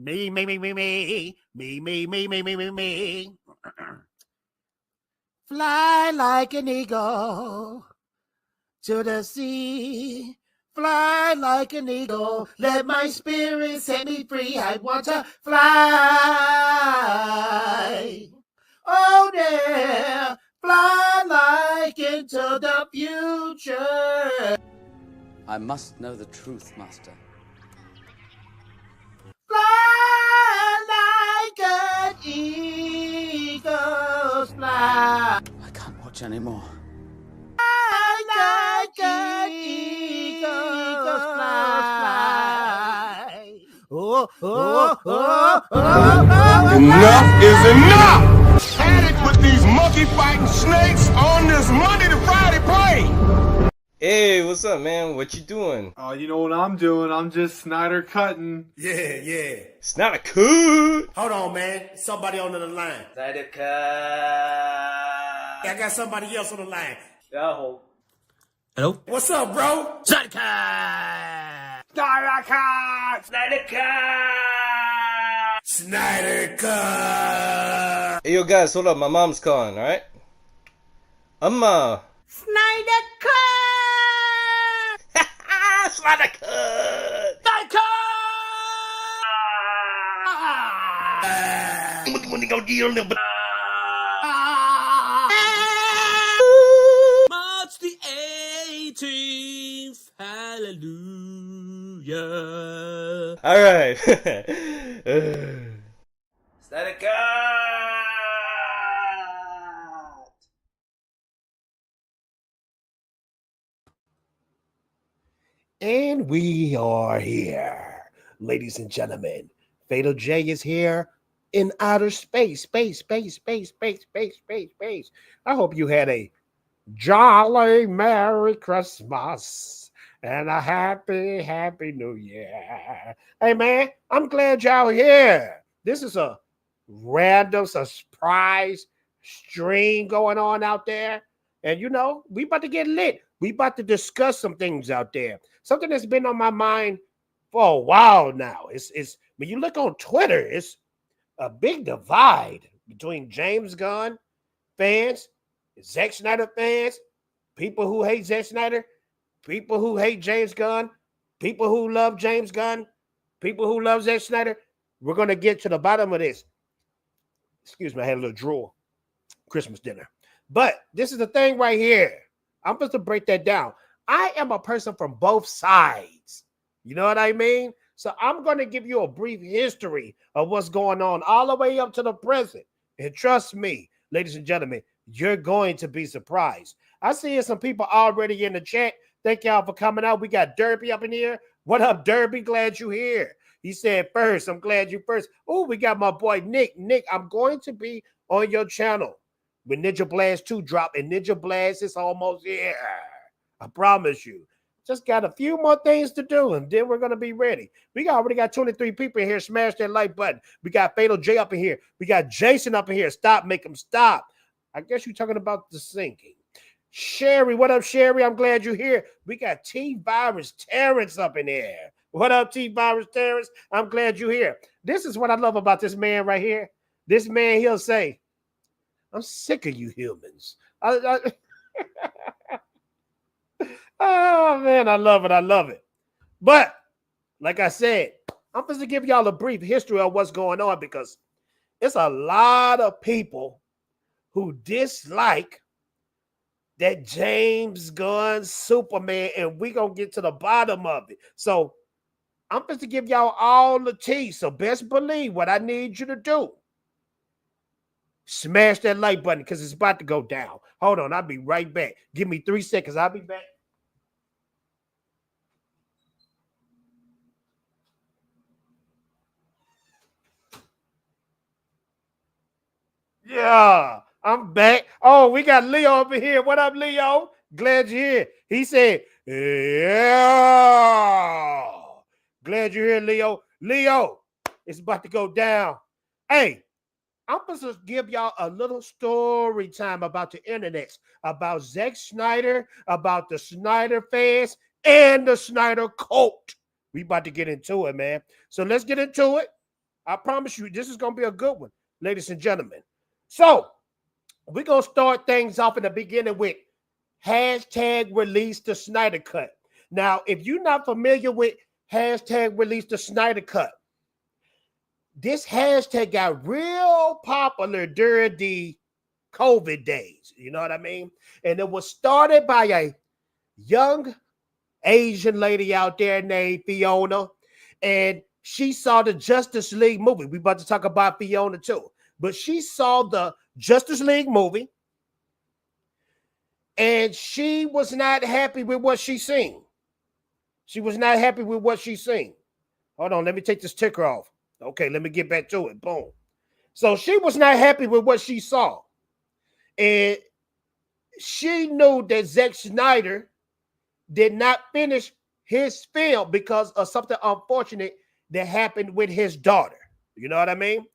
Me. Fly like an eagle to the sea. Fly like an eagle. Let my spirit set me free. I want to fly. Oh, yeah. Fly like into the future. I must know the truth, Master. Fly like an eagle's fly. I can't watch anymore. Fly like an eagle's fly. Enough is enough! Had it with these monkey fighting snakes on this Monday to Friday plane! Hey, what's up, man? What you doing? Oh, you know what I'm doing? I'm just Snyder cutting. Yeah. Snydercut! Hold on, man. Somebody on the line. Snydercut! I got somebody else on the line. Hello? What's up, bro? Snydercut! Snydercut! Hey, yo, guys, hold up. My mom's calling, alright? Snydercut! March the 18th, hallelujah. Alright. Snydercut! And we are here, ladies and gentlemen. Fatal J is here in outer space. Space. I hope you had a jolly Merry Christmas and a happy New Year. Hey, man, I'm glad y'all here. This is a random surprise stream going on out there. And, you know, we about to get lit. We about to discuss some things out there. Something that's been on my mind for a while now. It's when you look on Twitter, it's a big divide between James Gunn fans, Zack Snyder fans, people who hate Zack Snyder, people who hate James Gunn, people who love James Gunn, people who love Zack Snyder. We're going to get to the bottom of this. Excuse me, I had a little drool. Christmas dinner. But this is the thing right here. I'm supposed to break that down. I am a person from both sides. You know what I mean? So I'm going to give you a brief history of what's going on all the way up to the present. And trust me, ladies and gentlemen, you're going to be surprised. I see some people already in the chat. Thank y'all for coming out. We got Derby up in here. What up, Derby? Glad you're here. He said first. I'm glad you first. Oh, we got my boy Nick. Nick, I'm going to be on your channel when Ninja Blast 2 drop, and Ninja Blast is almost here. I promise you. Just got a few more things to do, and then we're going to be ready. We already got 23 people in here. Smash that like button. We got Fatal J up in here. We got Jason up in here. Stop, make him stop. I guess you're talking about the sinking. Sherry, what up, Sherry? I'm glad you're here. We got T-Virus Terrence up in here. What up, T-Virus Terrence? I'm glad you're here. This is what I love about this man right here. This man, he'll say, I'm sick of you humans. Oh, man, I love it. But, like I said, I'm supposed to give y'all a brief history of what's going on because it's a lot of people who dislike that James Gunn Superman, and we're going to get to the bottom of it. So, I'm supposed to give y'all all the tea. So, best believe what I need you to do. Smash that like button because it's about to go down. Hold on, I'll be right back. Give me 3 seconds. I'll be back. Yeah, I'm back. Oh, we got Leo over here. What up, Leo? Glad you're here. He said, yeah. Glad you're here, Leo. Leo, it's about to go down. Hey, I'm supposed to give y'all a little story time about the internet, about Zack Snyder, about the Snyder fans, and the Snyder cult. We about to get into it, man. So let's get into it. I promise you, this is going to be a good one, ladies and gentlemen. So we're going to start things off in the beginning with hashtag release the Snyder Cut. Now, if you're not familiar with hashtag release the Snyder Cut, this hashtag got real popular during the COVID days. You know what I mean? And it was started by a young Asian lady out there named Fiona. And she saw the Justice League movie. We're about to talk about Fiona too. But she saw the Justice League movie. And she was not happy with what she seen. She was not happy with what she seen. Hold on, let me take this ticker off. Okay, let me get back to it. Boom. So she was not happy with what she saw. And she knew that Zack Snyder did not finish his film because of something unfortunate that happened with his daughter. You know what I mean?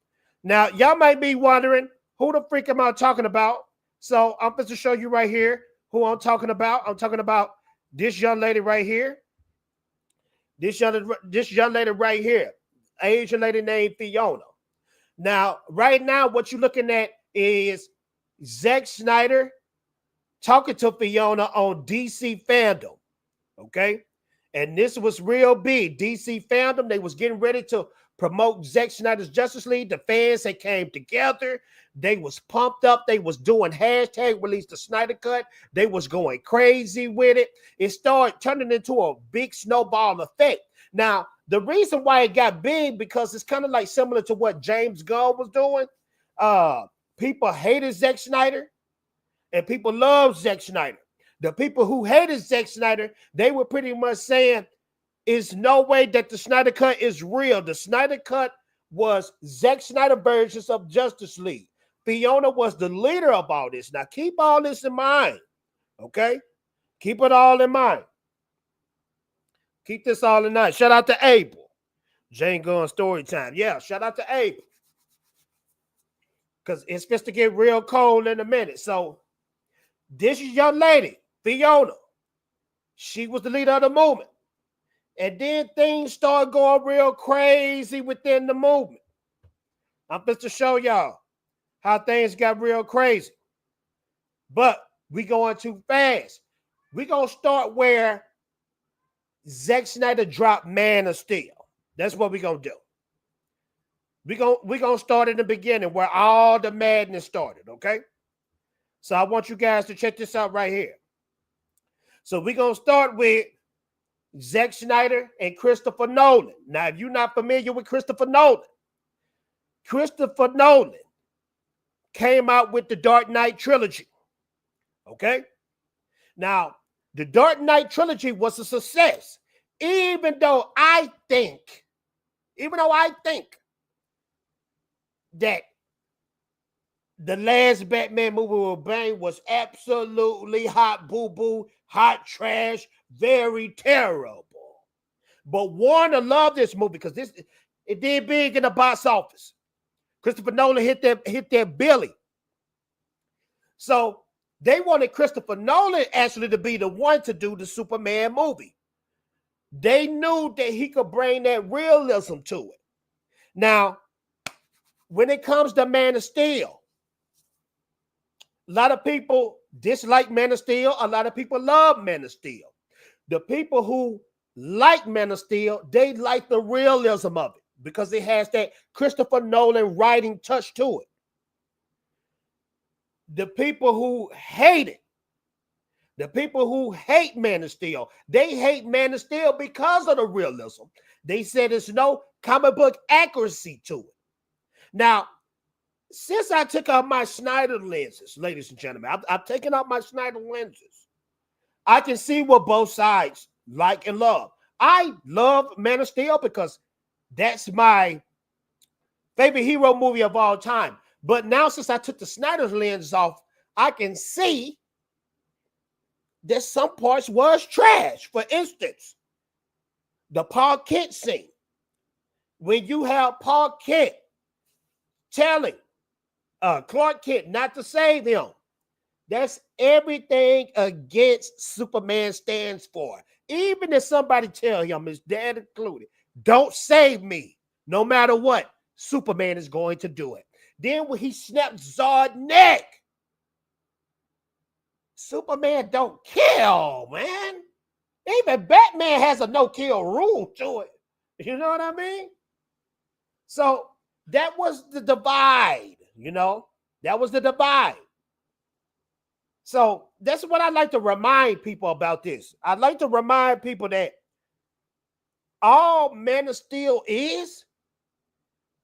Now, y'all might be wondering, who the freak am I talking about? So I'm going to show you right here who I'm talking about. I'm talking about this young lady right here. This young lady right here. Asian lady named Fiona. Now, right now, what you're looking at is Zack Snyder talking to Fiona on DC Fandom. Okay? And this was real big. DC Fandom, they was getting ready to promote Zack Snyder's Justice League. The fans, they came together. They was pumped up. They was doing hashtag release the Snyder Cut. They was going crazy with it. It started turning into a big snowball effect. Now, the reason why it got big, because it's kind of like similar to what James Gunn was doing. People hated Zack Snyder and people loved Zack Snyder. The people who hated Zack Snyder, they were pretty much saying, "Is no way that the Snyder Cut is real." The Snyder Cut was Zack Snyder versions of Justice League. Fiona was the leader of all this. Now, keep all this in mind, okay? Keep it all in mind. Keep this all in mind. Shout out to Abel. James Gunn story time. Yeah, shout out to Abel. Because it's supposed to get real cold in a minute. So, this young lady, Fiona, she was the leader of the movement. And then things started going real crazy within the movement. I'm supposed to show y'all how things got real crazy. But we going too fast. We going to start where Zack Snyder dropped Man of Steel. That's what we're going to do. We're going to start in the beginning where all the madness started, okay? So I want you guys to check this out right here. So we're going to start with Zack Snyder and Christopher Nolan. Now, if you're not familiar with Christopher Nolan came out with the Dark Knight trilogy. Okay? Now, the Dark Knight trilogy was a success, even though I think that the last Batman movie with Bane was absolutely hot boo-boo, hot trash, very terrible. But Warner loved this movie because it did big in the box office. Christopher Nolan hit their billy. So they wanted Christopher Nolan actually to be the one to do the Superman movie. They knew that he could bring that realism to it. Now, when it comes to Man of Steel, a lot of people dislike Man of Steel. A lot of people love Man of Steel. The people who like Man of Steel, they like the realism of it because it has that Christopher Nolan writing touch to it. The people who hate it, the people who hate Man of Steel, they hate Man of Steel because of the realism. They said there's no comic book accuracy to it. Now, since I took out my Snyder lenses, ladies and gentlemen, I've taken out my Snyder lenses. I can see what both sides like and love. I love Man of Steel because that's my favorite hero movie of all time. But now, since I took the Snyder lenses off, I can see that some parts was trash. For instance, the Paul Kent scene. When you have Paul Kent telling Clark Kent not to save him, that's everything against Superman stands for. Even if somebody tell him, his dad included, don't save me, no matter what, Superman is going to do it. Then when he snapped Zod's neck, Superman don't kill, man. Even Batman has a no-kill rule to it. You know what I mean? So that was the divide, you know? That was the divide. So that's what I like to remind people about this. I'd like to remind people that all Man of Steel is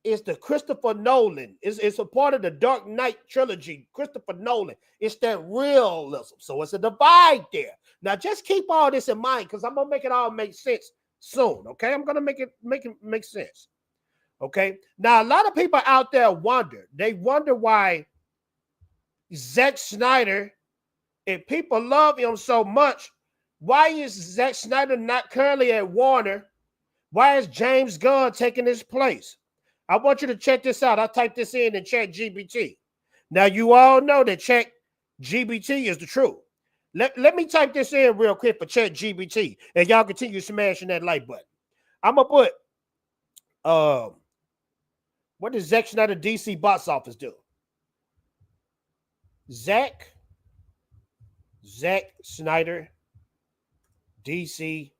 the Christopher Nolan. It's a part of the Dark Knight trilogy, Christopher Nolan. It's that realism. So it's a divide there. Now just keep all this in mind because I'm going to make it all make sense soon, okay? I'm going to make it make sense, okay? Now, a lot of people out there wonder. They wonder why Zack Snyder, if people love him so much, why is Zack Snyder not currently at Warner? Why is James Gunn taking his place? I want you to check this out. I typed this in ChatGPT. Now, you all know that ChatGPT is the truth. Let me type this in real quick for ChatGPT, and y'all continue smashing that like button. I'm going to put, what does Zack Snyder DC box office do? Zack Snyder DC.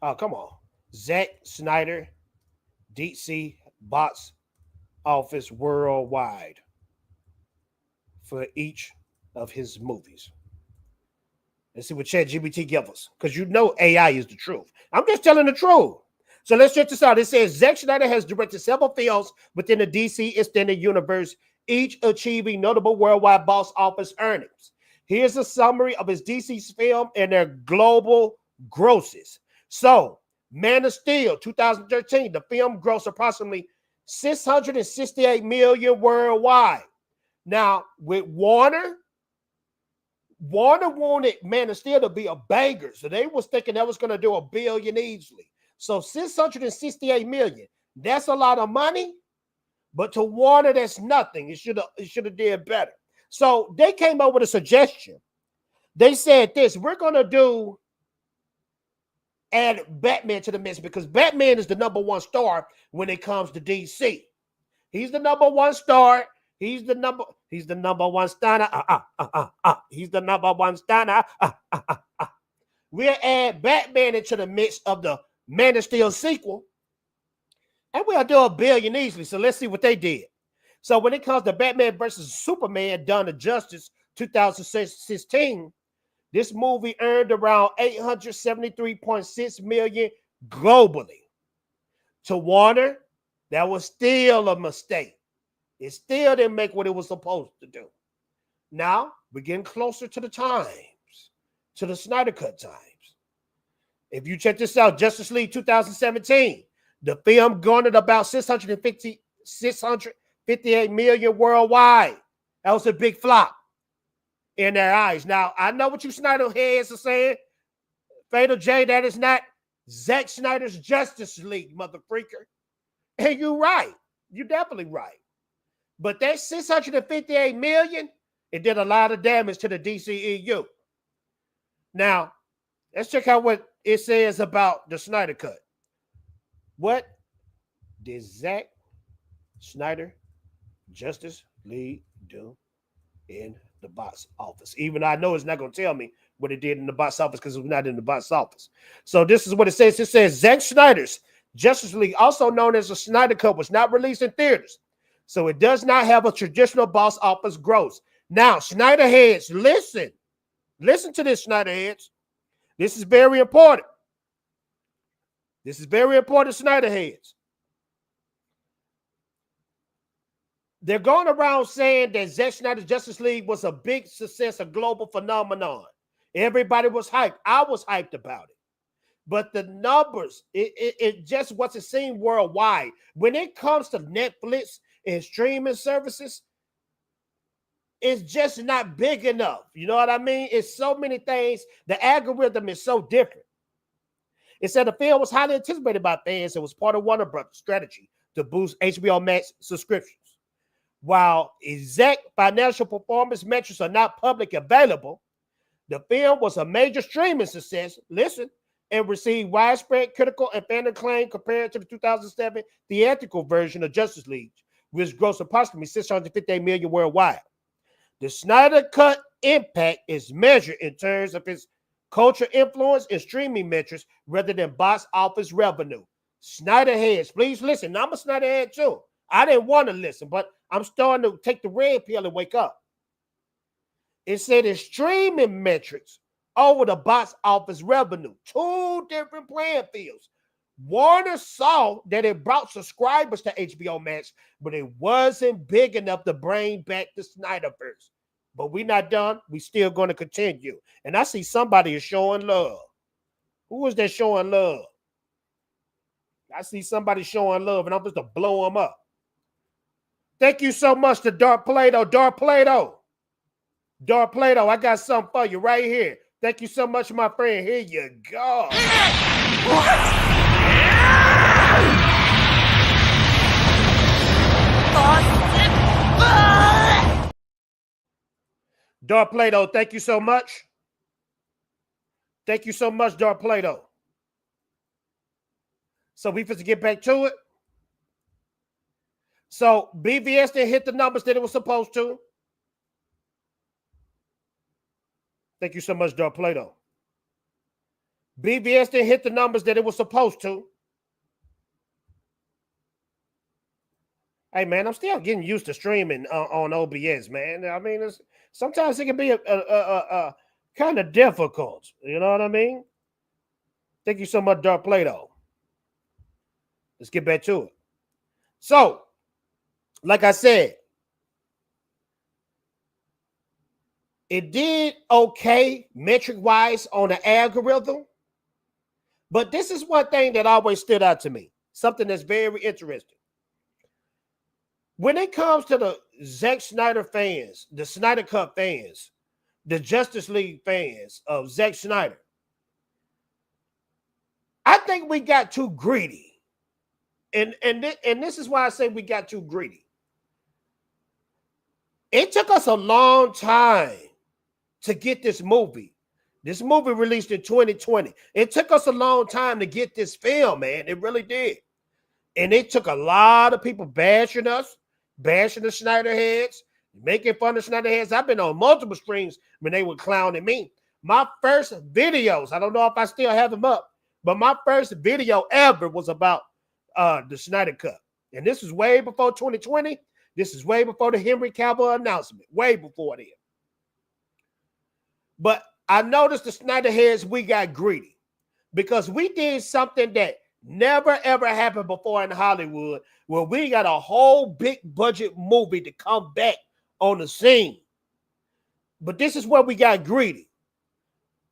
Oh, come on. Zack Snyder DC box office worldwide for each of his movies. Let's see what ChatGPT gives us, because you know AI is the truth. I'm just telling the truth. So let's check this out. It says Zack Snyder has directed several films within the DC extended universe, each achieving notable worldwide box office earnings. Here's a summary of his DC's film and their global grosses. So, Man of Steel, 2013, the film grossed approximately $668 million worldwide. Now, with Warner wanted Man of Steel to be a banger, so they was thinking that was going to do $1 billion easily. So $668 million, that's a lot of money, but to Warner, that's nothing. It should have did better. So they came up with a suggestion. They said this: we're going to add Batman to the mix because Batman is the number one star when it comes to DC. He's the number one star. He's the number one star. He's the number one star. We'll add Batman into the mix of the Man of Steel sequel, and we'll do $1 billion easily. So let's see what they did. So when it comes to Batman versus Superman, Dawn of Justice, 2016, this movie earned around $873.6 million globally. To Warner, that was still a mistake. It still didn't make what it was supposed to do. Now, we're getting closer to the times, to the Snydercut times. If you check this out, Justice League 2017, the film garnered about $658 million worldwide. That was a big flop in their eyes. Now, I know what you Snyder heads are saying. Fatal J, that is not Zack Snyder's Justice League, mother freaker. And you're right. You're definitely right. But that $658 million, it did a lot of damage to the DCEU. Now, let's check out what it says about the Snyder Cut. What did Zack Snyder Justice League do in the box office? Even though I know it's not going to tell me what it did in the box office because it was not in the box office. So this is what it says. It says Zack Snyder's Justice League, also known as the Snyder Cut, was not released in theaters. So it does not have a traditional box office gross. Now, Snyder heads, listen. Listen to this, Snyder heads. This is very important. This is very important, Snyder heads. They're going around saying that Zack Snyder's Justice League was a big success, a global phenomenon. Everybody was hyped. I was hyped about it. But the numbers, it just wasn't seen worldwide. When it comes to Netflix and streaming services, it's just not big enough. You know what I mean? It's so many things. The algorithm is so different. It said the film was highly anticipated by fans and was part of Warner Brothers' strategy to boost HBO Max subscriptions. While exact financial performance metrics are not publicly available, the film was a major streaming success. Listen, and received widespread critical and fan acclaim compared to the 2007 theatrical version of Justice League, which grossed approximately $658 million worldwide. The Snyder Cut impact is measured in terms of its culture influence and streaming metrics rather than box office revenue. Snyder heads, please listen. I'm a Snyder head too. I didn't want to listen, but I'm starting to take the red pill and wake up. It said its streaming metrics over the box office revenue. Two different playing fields. Warner saw that it brought subscribers to HBO Max, but it wasn't big enough to bring back the Snyderverse. But we're not done. We're still going to continue. And I see somebody is showing love. Who is that showing love? I see somebody showing love, and I'm just to blow them up. Thank you so much to Dark Plato. Dark Plato. Dark Plato, I got something for you right here. Thank you so much, my friend. Here you go. Dark Plato, thank you so much. Thank you so much, Dark Plato. So we supposed to get back to it. So BVS didn't hit the numbers that it was supposed to. Thank you so much, Dark Plato. BVS didn't hit the numbers that it was supposed to. Hey, man, I'm still getting used to streaming on OBS, man. I mean, sometimes it can be a kind of difficult. You know what I mean? Thank you so much, Dark Plato. Let's get back to it. So, like I said, it did okay metric-wise on the algorithm. But this is one thing that always stood out to me. Something that's very interesting. When it comes to the Zack Snyder fans, the Snydercut fans, the Justice League fans of Zack Snyder, I think we got too greedy. And this is why I say we got too greedy. It took us a long time to get this movie. This movie released in 2020. It took us a long time to get this film, man. It really did. And it took a lot of people bashing us, bashing the Snyder heads, making fun of Snyder heads. I've been on multiple streams when they were clowning me. My first videos, I don't know if I still have them up, but my first video ever was about the Snyder Cut. And this is way before 2020. This is way before the Henry Cavill announcement. Way before then. But I noticed the Snyder heads, we got greedy. Because we did something that never ever happened before in Hollywood, where we got a whole big budget movie to come back on the scene. But this is where we got greedy.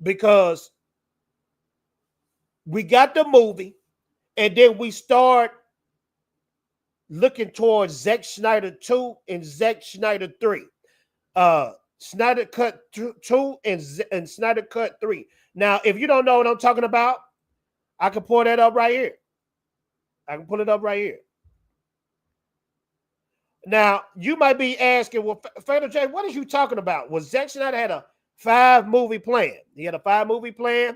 Because we got the movie, and then we start looking towards Zack Snyder 2 and Zack Snyder 3. Snydercut 2 and Snydercut 3. Now, if you don't know what I'm talking about, I can pull that up right here. I can pull it up right here. Now, you might be asking, well, Fatal J, what are you talking about? Well, Zack Snyder had a 5-movie plan. He had a 5-movie plan.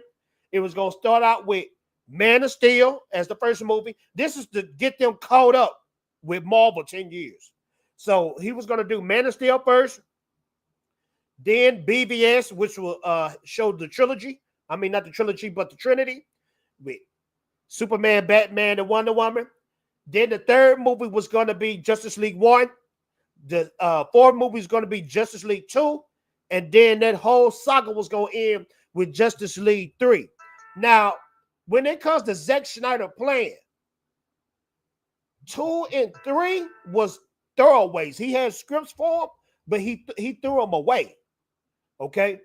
It was going to start out with Man of Steel as the first movie. This is to get them caught up with Marvel 10 years. So he was going to do Man of Steel first. Then BVS, which will show the trilogy. I mean, not the trilogy, but the Trinity with Superman, Batman, and Wonder Woman. Then the third movie was going to be Justice League 1. The fourth movie is going to be Justice League 2. And then that whole saga was going to end with Justice League 3. Now, when it comes to Zack Snyder plan, 2 and 3 was throwaways. He had scripts for them, but he threw them away. Okay?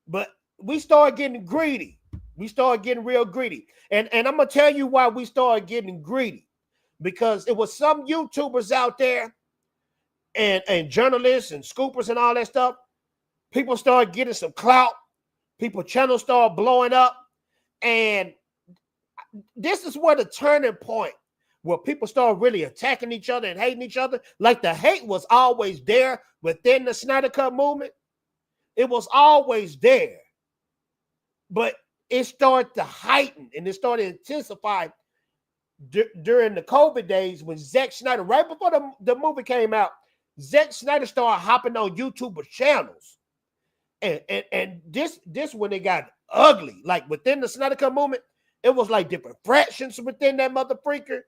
But we started getting greedy. We started getting real greedy. And I'm going to tell you why we started getting greedy. Because it was some YouTubers out there and journalists and scoopers and all that stuff. People started getting some clout. People channels started blowing up. And this is where the turning point, where people start really attacking each other and hating each other. Like the hate was always there within the Snyder Cut movement. It was always there. But it started to heighten and it started to intensify during the COVID days when Zack Snyder, right before the movie came out, Zack Snyder started hopping on YouTuber channels. And this when it got ugly, like within the Snydercut movement, it was like different fractions within that mother freaker.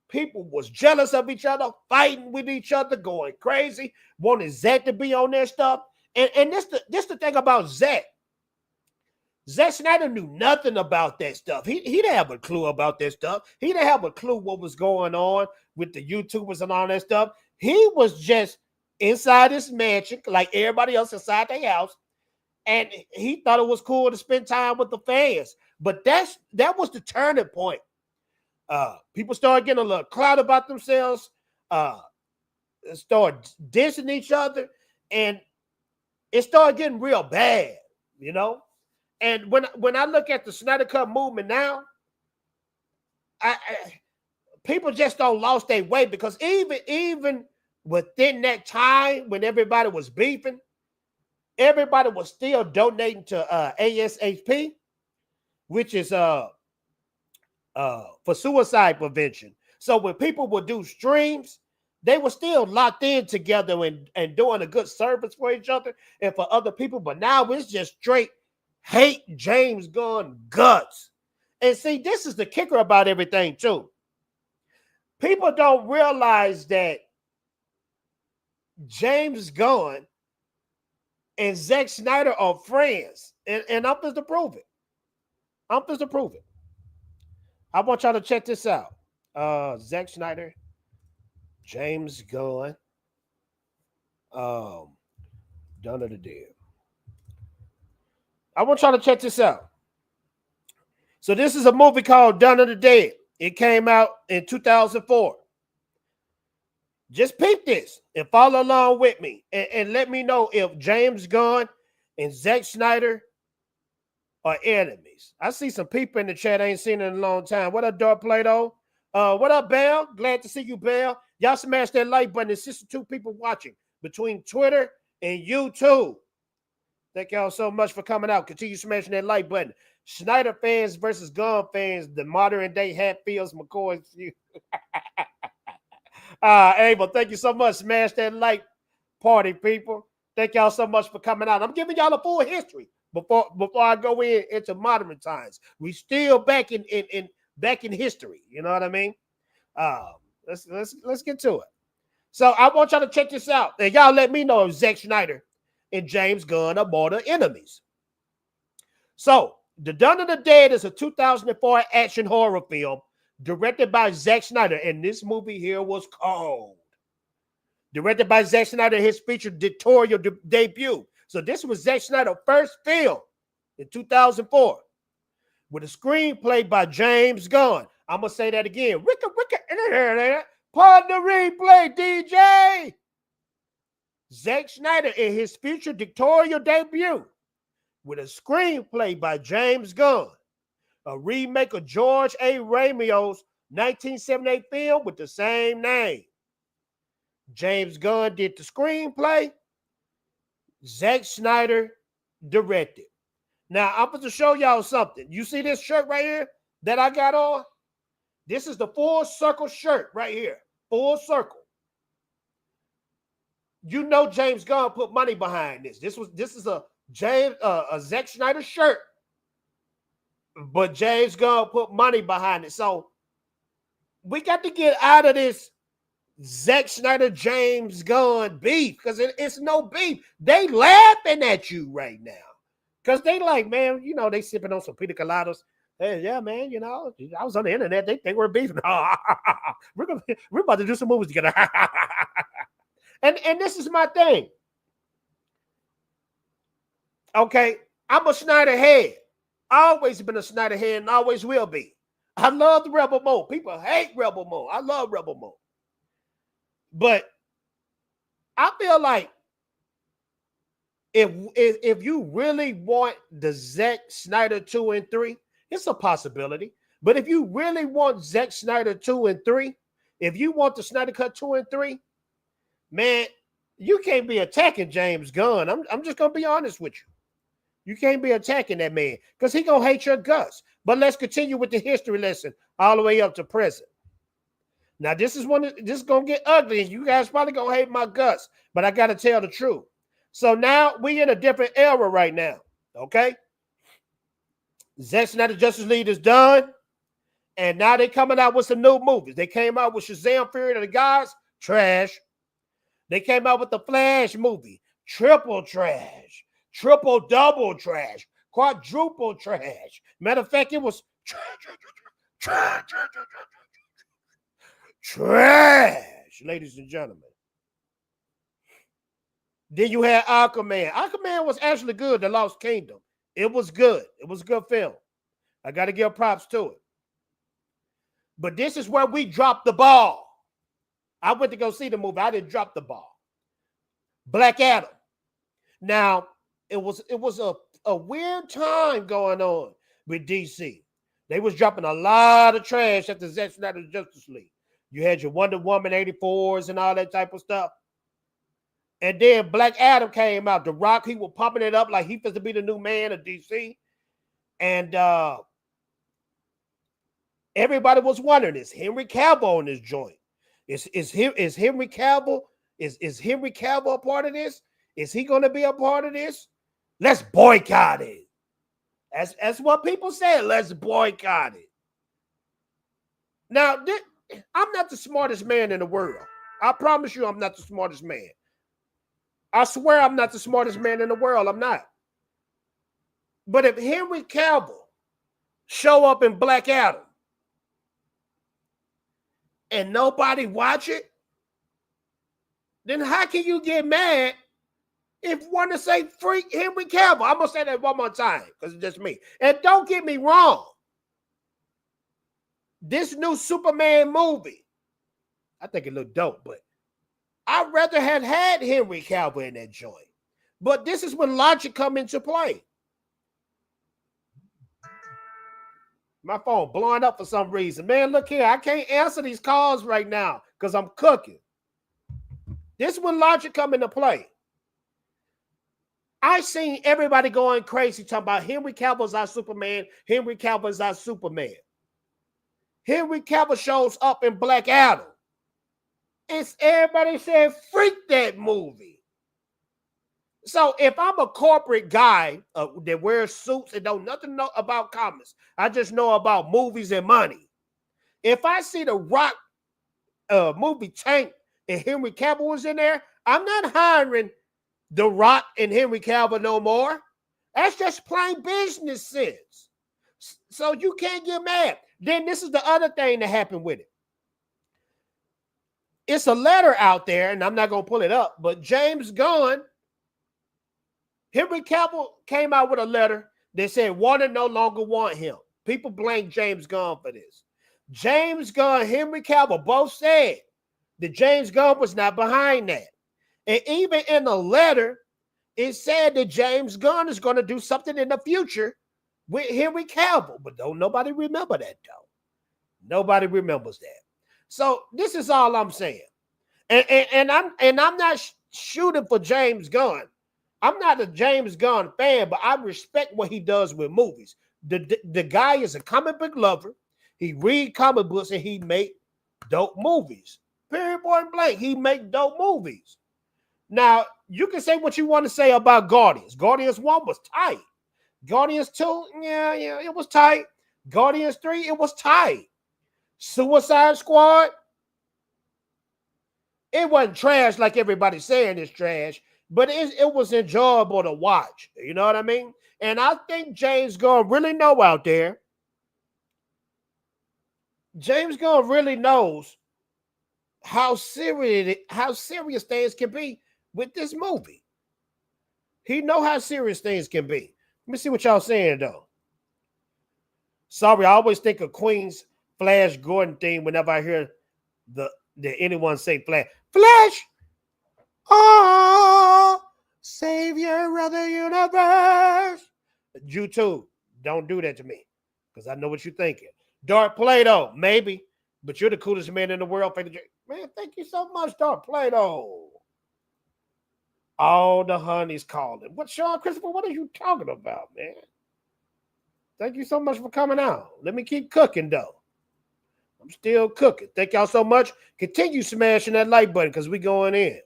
People was jealous of each other, fighting with each other, going crazy, wanting Zack to be on their stuff. And this the thing about Zack. Zack Snyder knew nothing about that stuff. He didn't have a clue about that stuff. He didn't have a clue what was going on with the YouTubers and all that stuff. He was just inside his mansion, like everybody else inside their house, and he thought it was cool to spend time with the fans. But that was the turning point. People started getting a little clout about themselves, started dissing each other, and it started getting real bad, you know. And when I look at the Snydercut movement now, people just don't lost their way, because even within that time when everybody was beefing, everybody was still donating to ASAP, which is for suicide prevention. So when people would do streams, they were still locked in together and doing a good service for each other and for other people. But now it's just straight hate James Gunn guts. And see, this is the kicker about everything too. People don't realize that James Gunn and Zack Snyder are friends. And I'm just to prove it. I want y'all to check this out. Zack Snyder, James Gunn, Dawn of the Dead. I want y'all to check this out. So this is a movie called Dawn of the Dead. It came out in 2004. Just peep this and follow along with me, and let me know if James Gunn and Zack Snyder are enemies. I see some people in the chat I ain't seen in a long time. What up, Dark Plato? What up, Bell? Glad to see you, Bell. Y'all smash that like button. There's 62 people watching between Twitter and YouTube. Thank y'all so much for coming out. Continue smashing that like button. Snyder fans versus Gunn fans, the modern day Hatfields McCoy's view. Abel, thank you so much. Smash that like party, people. Thank y'all so much for coming out. I'm giving y'all a full history before I go into modern times. We still back in history. You know what I mean? Let's get to it. So I want y'all to check this out, and y'all let me know if Zack Snyder and James Gunn are mortal enemies. So, The Dawn of the Dead is a 2004 action horror film directed by Zack Snyder, and this movie here was cold. Directed by Zack Snyder, his featured directorial debut. So this was Zack Snyder's first film in 2004, with a screenplay by James Gunn. I'm going to say that again. Ricka, pardon the replay, DJ. Zack Snyder in his feature directorial debut with a screenplay by James Gunn, a remake of George A. Romero's 1978 film with the same name. James Gunn did the screenplay. Zack Snyder directed. Now, I'm going to show y'all something. You see this shirt right here that I got on? This is the full circle shirt right here. Full circle. You know James Gunn put money behind this. This is a Zack Snyder shirt, but James Gunn put money behind it. So we got to get out of this Zack Snyder James Gunn beef, because it's no beef. They laughing at you right now because they like, man, you know, they sipping on some pina coladas. Hey, yeah, man, you know, I was on the internet. They were beefing. We're about to do some movies together. And this is my thing. Okay, I'm a Snyder head. Always been a Snyder head and always will be. I love the Rebel Mode. People hate Rebel Mode. I love Rebel Mode. But I feel like if you really want the Zack Snyder 2 and 3, it's a possibility. But if you really want Zack Snyder 2 and 3, if you want the Snydercut 2 and 3, man, you can't be attacking James Gunn. I'm just going to be honest with you. You can't be attacking that man because he gonna hate your guts. But let's continue with the history lesson all the way up to present. Now, this is gonna get ugly, and you guys probably gonna hate my guts, but I gotta tell the truth. So now we in a different era right now. Okay. Zack Snyder Justice League is done. And now they coming out with some new movies. They came out with Shazam Fury of the Gods, trash. They came out with the Flash movie, triple trash, triple double trash, quadruple trash. Matter of fact, it was trash, ladies and gentlemen. Then you had Aquaman. Aquaman was actually good, The Lost Kingdom. It was good. It was a good film. I got to give props to it. But this is where we dropped the ball. I went to go see the movie. I didn't drop the ball. Black Adam. Now, it was a weird time going on with DC. They was dropping a lot of trash after Zack Snyder's Justice League. You had your Wonder Woman 84s and all that type of stuff. And then Black Adam came out. The Rock, he was pumping it up like he was to be the new man of DC. And everybody was wondering, is Henry Cavill in this joint? Is Henry Cavill a part of this? Is he going to be a part of this? Let's boycott it. That's what people said. Let's boycott it. Now, I'm not the smartest man in the world. I promise you I'm not the smartest man. I swear I'm not the smartest man in the world. I'm not. But if Henry Cavill show up in Black Adam and nobody watch it, then how can you get mad if one to say freak Henry Cavill? I'm going to say that one more time because it's just me. And don't get me wrong. This new Superman movie, I think it looked dope, but I'd rather have had Henry Cavill in that joint. But this is when logic come into play. My phone blowing up for some reason. Man, look here. I can't answer these calls right now because I'm cooking. This is when logic come into play. I seen everybody going crazy talking about Henry Cavill's our Superman. Henry Cavill's our Superman. Henry Cavill shows up in Black Adam. It's everybody saying, freak that movie. So if I'm a corporate guy that wears suits and don't nothing know about comics, I just know about movies and money. If I see the Rock movie Tank and Henry Cavill was in there, I'm not hiring the Rock and Henry Cavill no more. That's just plain business sense. So you can't get mad. Then this is the other thing that happened with it. It's a letter out there, and I'm not going to pull it up, but James Gunn, Henry Cavill came out with a letter that said Warner no longer want him. People blame James Gunn for this. James Gunn, Henry Cavill both said that James Gunn was not behind that. And even in the letter, it said that James Gunn is going to do something in the future with Henry Cavill. But don't nobody remember that, though. Nobody remembers that. So this is all I'm saying. And I'm not shooting for James Gunn. I'm not a James Gunn fan, but I respect what he does with movies. The guy is a comic book lover. He read comic books and he make dope movies. Period, point blank. He make dope movies. Now, you can say what you want to say about Guardians. Guardians 1 was tight. Guardians 2, yeah, it was tight. Guardians 3, it was tight. Suicide Squad, it wasn't trash like everybody's saying it's trash, but it was enjoyable to watch. You know what I mean? And I think James Gunn really know out there. James Gunn really knows how serious things can be with this movie. He know how serious things can be. Let me see what y'all saying, though. Sorry, I always think of Queen's Flash Gordon theme whenever I hear anyone say Flash. Flash! Oh, savior of the universe. You too. Don't do that to me because I know what you're thinking. Dark Plato, maybe, but you're the coolest man in the world. Man, thank you so much, Dark Plato. All the honeys calling. What, Sean Christopher? What are you talking about, man? Thank you so much for coming out. Let me keep cooking, though. I'm still cooking. Thank y'all so much. Continue smashing that like button because we going in.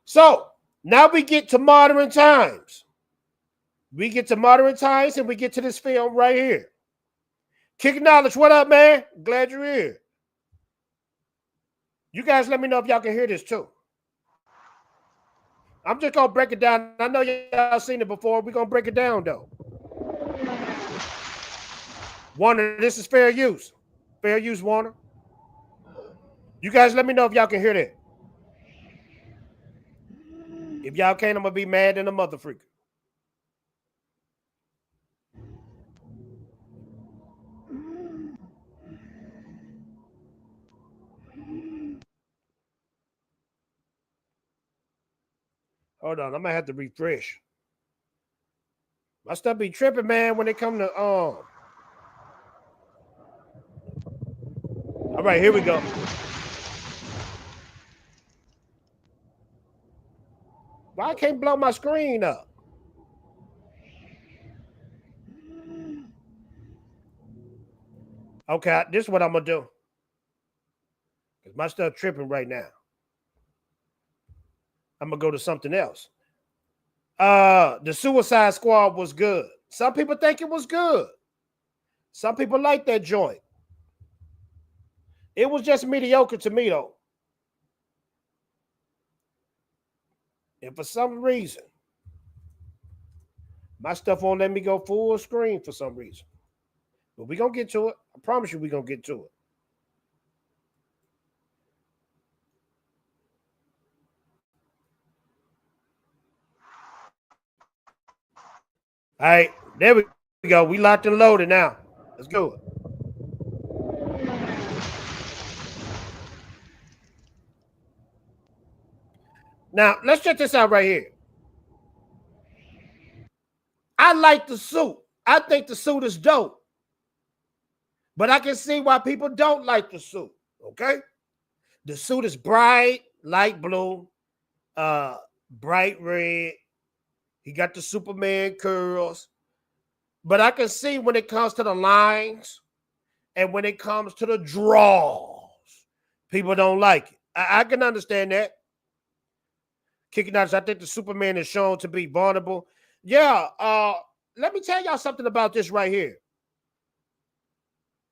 So now we get to modern times. We get to modern times and we get to this film right here. Kick Knowledge, what up, man? Glad you're here. You guys let me know if y'all can hear this too. I'm just going to break it down. I know y'all seen it before. We're going to break it down, though. Warner, this is fair use. Fair use, Warner. You guys let me know if y'all can hear that. If y'all can't, I'm going to be mad than a mother freaker. Hold on, I'm going to have to refresh. My stuff be tripping, man, when it come to all right, here we go. Why I can't blow my screen up? Okay, this is what I'm gonna do. Because my stuff tripping right now. I'm gonna go to something else. The Suicide Squad was good. Some people think it was good. Some people like that joint. It was just mediocre to me, though. And for some reason, my stuff won't let me go full screen for some reason. But we're going to get to it. I promise you we're going to get to it. All right, there we go. We locked and loaded now. Let's go. Now, let's check this out right here. I like the suit. I think the suit is dope. But I can see why people don't like the suit, okay? The suit is bright, light blue, bright red. He got the Superman curls. But I can see when it comes to the lines and when it comes to the draws, people don't like it. I can understand that. Kicking out, I think the Superman is shown to be vulnerable. Yeah, let me tell y'all something about this right here.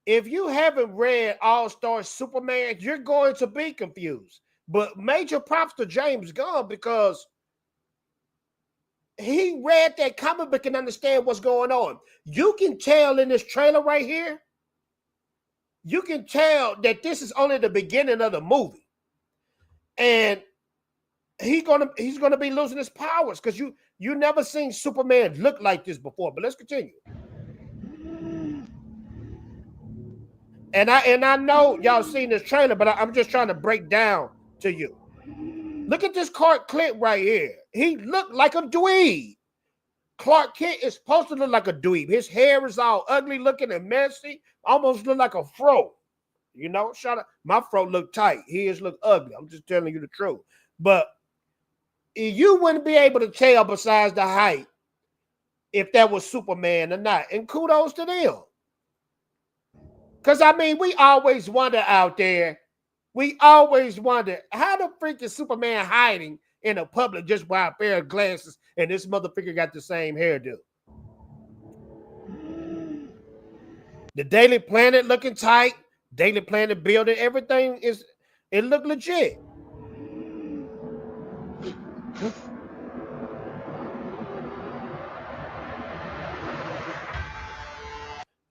If you haven't read All-Star Superman, you're going to be confused. But major props to James Gunn because he read that comic book and understand what's going on. You can tell in this trailer right here, you can tell that this is only the beginning of the movie. And he's gonna be losing his powers because you never seen Superman look like this before. But let's continue. And I know y'all seen this trailer, but I'm just trying to break down to you. Look at this Clark Kent right here. He looked like a dweeb. Clark Kent is supposed to look like a dweeb. His hair is all ugly looking and messy, almost look like a fro. You know, my fro look tight. His look ugly. I'm just telling you the truth. But you wouldn't be able to tell besides the height if that was Superman or not. And kudos to them. Because, I mean, we always wonder out there, how the freak is Superman hiding in the public just by a pair of glasses and this motherfucker got the same hairdo? The Daily Planet looking tight, Daily Planet building, everything it look legit.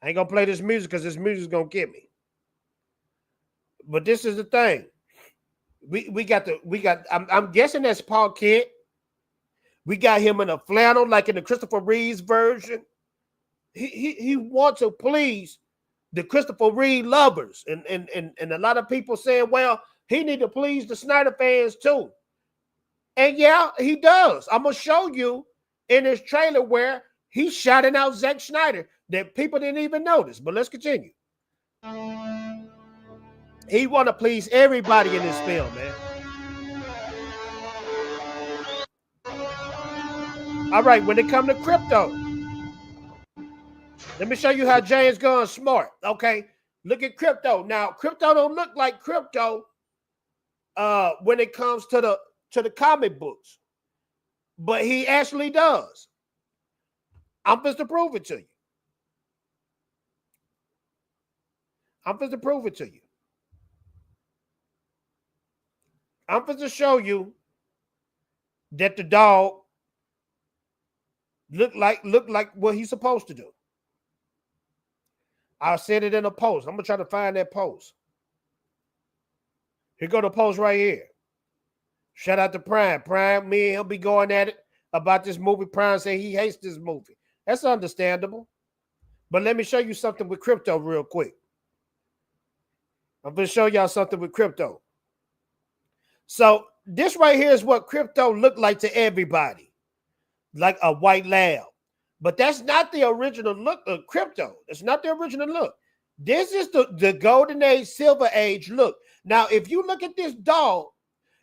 I ain't gonna play this music because this music's gonna get me. But this is the thing. I'm guessing that's Paul Kent. We got him in a flannel, like in the Christopher Reeve's version. He wants to please the Christopher Reeve lovers. And a lot of people saying, well, he need to please the Snyder fans too. And yeah, he does. I'm gonna show you in this trailer where he's shouting out Zack Snyder that people didn't even notice. But let's continue. He want to please everybody in this film, man. All right, when it comes to crypto, let me show you how James Gunn smart. Okay, look at crypto. Now, crypto don't look like crypto when it comes to the comic books, but he actually does. I'm supposed to prove it to you. I'm supposed to prove it to you. I'm supposed to show you that the dog look like what he's supposed to do. I'll send it in a post. I'm gonna try to find that post. Here go the post right here. Shout out to Prime. Prime, me and he'll be going at it about this movie. Prime say he hates this movie. That's understandable. But let me show you something with crypto real quick. I'm gonna show y'all something with crypto. So this right here is what crypto looked like to everybody, like a white lab. But that's not the original look of crypto. It's not the original look. This is the golden age, silver age look. Now, if you look at this dog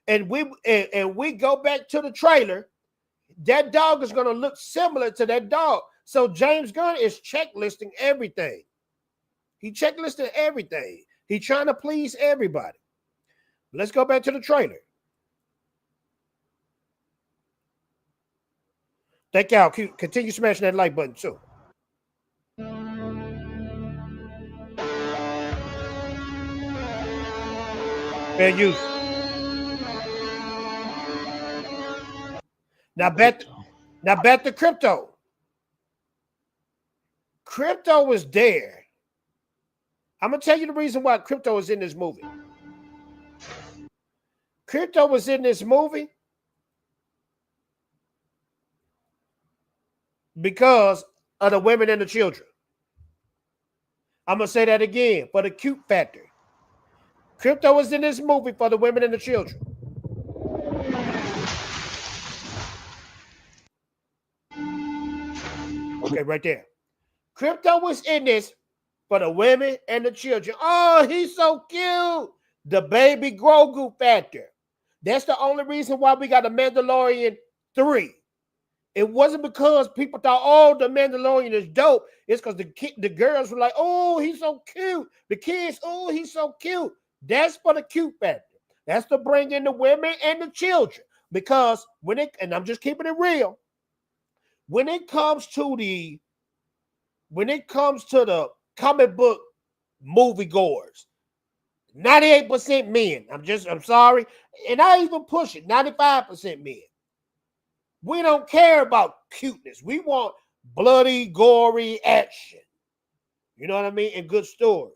and we go back to the trailer, that dog is going to look similar to that dog. So James Gunn is checklisting everything. He checklisted everything. He's trying to please everybody. Let's go back to the trailer. Thank y'all. Continue smashing that like button too. Fair use. Now back to crypto. Crypto was there. I'm gonna tell you the reason why crypto is in this movie. Crypto was in this movie because of the women and the children. I'm going to say that again for the cute factor. Crypto was in this movie for the women and the children. Okay, right there. Crypto was in this for the women and the children. Oh, he's so cute. The baby Grogu factor. That's the only reason why we got a Mandalorian 3. It wasn't because people thought, oh, the Mandalorian is dope. It's because the girls were like, oh, he's so cute. The kids, oh, he's so cute. That's for the cute factor. That's to bring in the women and the children. Because and I'm just keeping it real, when it comes to the comic book movie goers, 98% men. I'm sorry. And I even push it, 95% men. We don't care about cuteness. We want bloody, gory action. You know what I mean? And good story.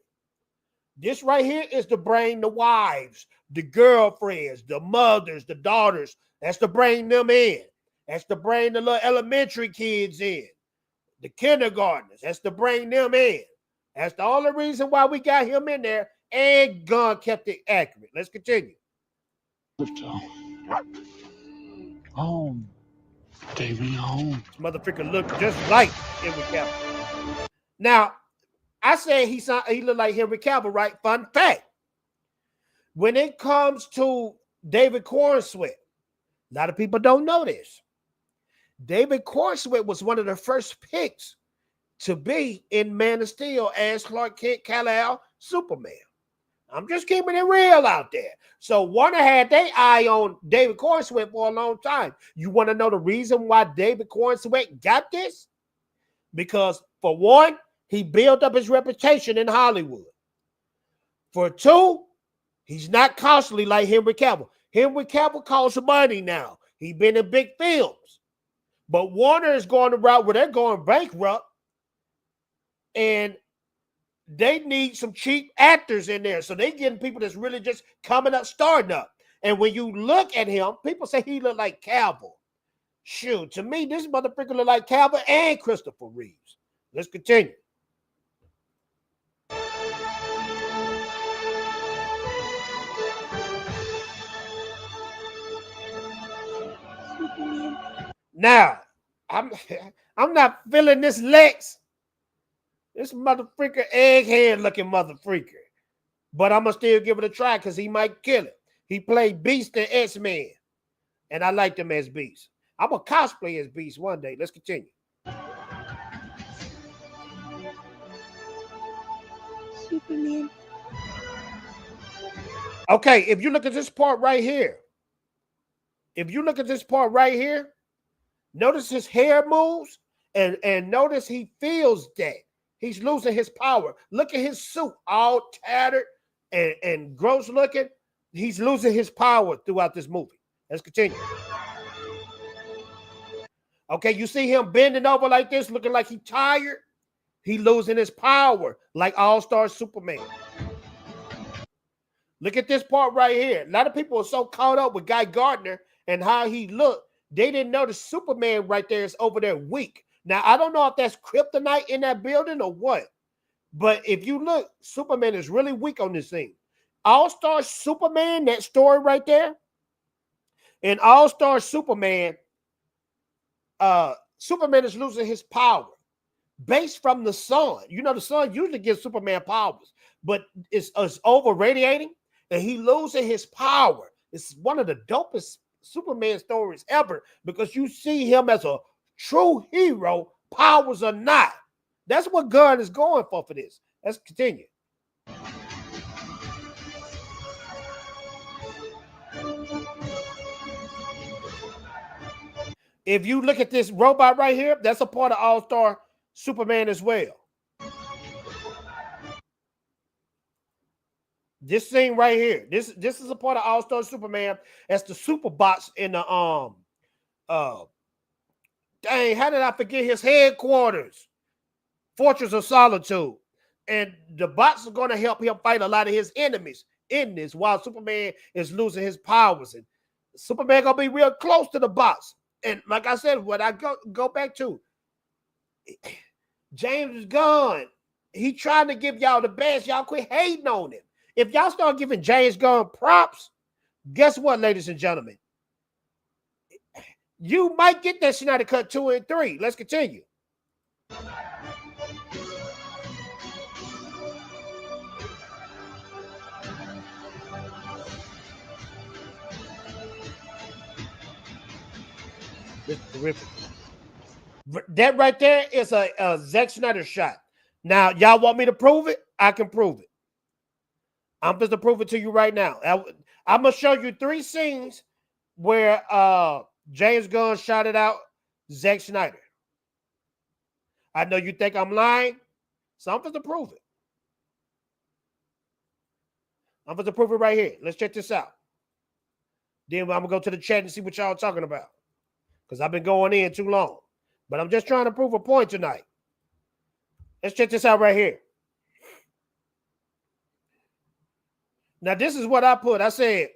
This right here is to bring the wives, the girlfriends, the mothers, the daughters. That's to bring them in. That's to bring the little elementary kids in. The kindergartners. That's to bring them in. That's the only reason why we got him in there. And Gunn kept it accurate. Let's continue. Home. Take me home. This motherfucker look just like Henry Cavill. Now, I say he look like Henry Cavill, right? Fun fact. When it comes to David Corenswet, a lot of people don't know this. David Corenswet was one of the first picks to be in Man of Steel as Clark Kent, Kal-El, Superman. I'm just keeping it real out there. So Warner had their eye on David Corenswet for a long time. You want to know the reason why David Corenswet got this? Because for one, he built up his reputation in Hollywood. For two, he's not costly like Henry Cavill. Henry Cavill costs money now. He's been in big films. But Warner is going the route where they're going bankrupt. And they need some cheap actors in there. So they getting people that's really just coming up, starting up. And when you look at him, people say he look like Cavill. Shoot, to me, this motherfucker look like Cavill and Christopher Reeves. Let's continue. Now, I'm not feeling this Lex. This motherfucker egghead looking motherfucker. But I'm going to still give it a try because he might kill it. He played Beast in X-Men. And I liked him as Beast. I'm a cosplay as Beast one day. Let's continue. Superman. Okay, if you look at this part right here, notice his hair moves and notice he feels that he's losing his power. Look at his suit, all tattered and gross looking. He's losing his power throughout this movie. Let's continue. Okay, you see him bending over like this, looking like he's tired. He losing his power like All-Star Superman. Look at this part right here. A lot of people are so caught up with Guy Gardner and how he looked, they didn't notice Superman right there is over there weak. Now, I don't know if that's kryptonite in that building or what, but if you look, Superman is really weak on this thing. All-Star Superman, that story right there, in All-Star Superman, Superman is losing his power based from the sun. You know, the sun usually gives Superman powers, but it's over radiating and he losing his power. It's one of the dopest Superman stories ever because you see him as a true hero, powers or not. That's what Gunn is going for this. Let's continue. If you look at this robot right here, that's a part of All-Star Superman as well. This thing right here, this is a part of All-Star Superman. That's the Superbots in the dang, how did I forget his headquarters? Fortress of Solitude. And the bots are going to help him fight a lot of his enemies in this while Superman is losing his powers. And Superman going to be real close to the bots. And like I said, what I go back to, James Gunn, he trying to give y'all the best. Y'all quit hating on him. If y'all start giving James Gunn props, guess what, ladies and gentlemen? You might get that Snydercut 2 and 3. Let's continue. This is terrific. That right there is a Zack Snyder shot. Now, y'all want me to prove it? I can prove it. I'm just to prove it to you right now. I'm going to show you 3 scenes where James Gunn shot it out Zack Snyder. I know you think I'm lying, so I'm just to prove it. I'm just to prove it right here. Let's check this out. Then I'm going to go to the chat and see what y'all talking about because I've been going in too long. But I'm just trying to prove a point tonight. Let's check this out right here. Now, this is what I put. I said,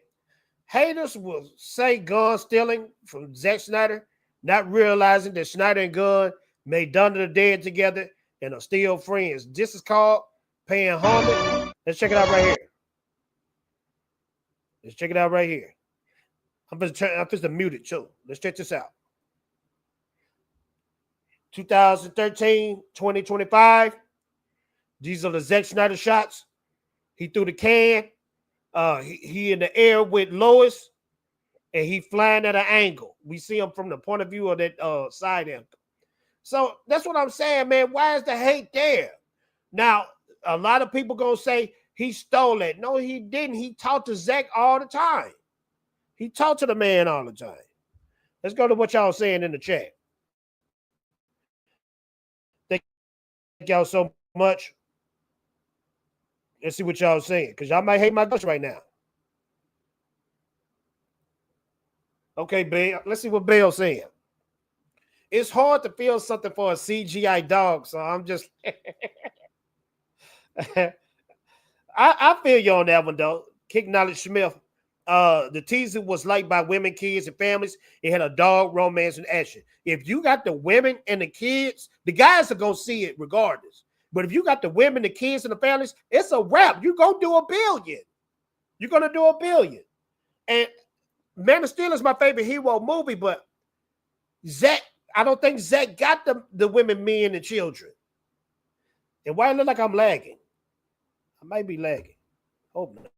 haters will say Gunn stealing from Zack Snyder, not realizing that Snyder and Gunn made Dawn of the Dead together and are still friends. This is called paying homage. Let's check it out right here. Let's check it out right here. I'm just to mute it too. Let's check this out. 2013, 2025. These are the Zack Snyder shots. He threw the can. He in the air with Lois, and he flying at an angle. We see him from the point of view of that side angle. So that's what I'm saying, man. Why is the hate there? Now, a lot of people gonna say he stole it. No, he didn't. He talked to Zack all the time. He talked to the man all the time. Let's go to what y'all saying in the chat. Thank y'all so much. Let's see what y'all saying, because y'all might hate my guts right now. Okay, Bill. Let's see what Bill's saying. It's hard to feel something for a CGI dog, so I'm just I feel you on that one, though. Kick Knowledge Smith. The teaser was liked by women, kids, and families. It had a dog, romance, and action. If you got the women and the kids, the guys are going to see it regardless. But if you got the women, the kids, and the families, it's a wrap. You're going to do $1 billion. You're going to do $1 billion. And Man of Steel is my favorite hero movie, but Zack, I don't think Zack got the women, men, and children. And why it look like I'm lagging? I might be lagging. Hope not.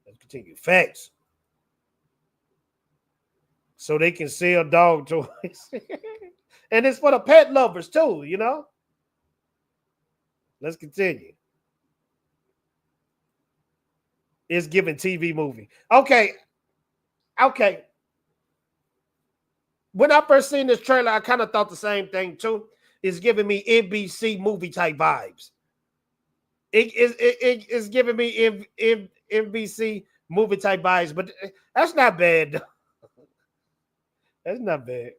Let's continue. Facts. so they can sell dog toys. And it's for the pet lovers too, you know. Let's continue. It's giving TV movie. Okay. When I first seen this trailer, I kind of thought the same thing too. It's giving me NBC movie type vibes. It's giving me NBC movie type vibes, but that's not bad. That's not bad.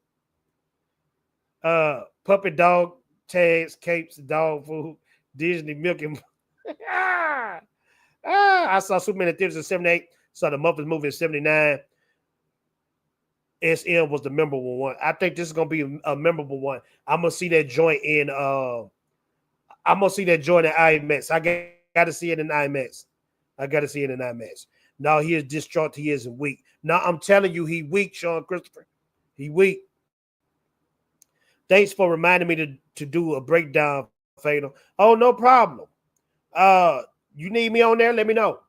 Puppet dog tags, capes, dog food, Disney milking. I saw Superman in theaters in 78. Saw the Muppets movie in 79. SM was the memorable one. I think this is gonna be a memorable one. I'm gonna see that joint in IMAX. I gotta see it in IMAX. No, he is distraught. He isn't weak. No, I'm telling you, he weak, Sean Christopher. He weak. Thanks for reminding me to do a breakdown, Fatal. Oh, no problem. You need me on there? Let me know.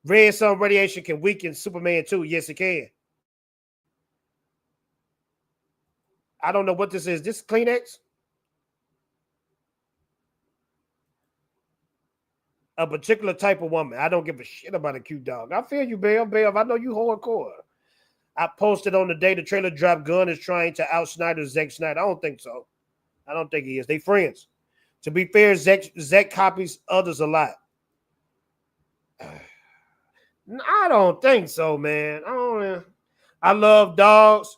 Red sun radiation can weaken Superman too. Yes, it can. I don't know what this is. This is Kleenex? A particular type of woman. I don't give a shit about a cute dog. I feel you, Bev. I know you hardcore. I posted on the day the trailer dropped, Gunn is trying to out Snyder Zack Snyder. I don't think so. I don't think he is. They friends. To be fair, Zack copies others a lot. I don't think so, man. I love dogs,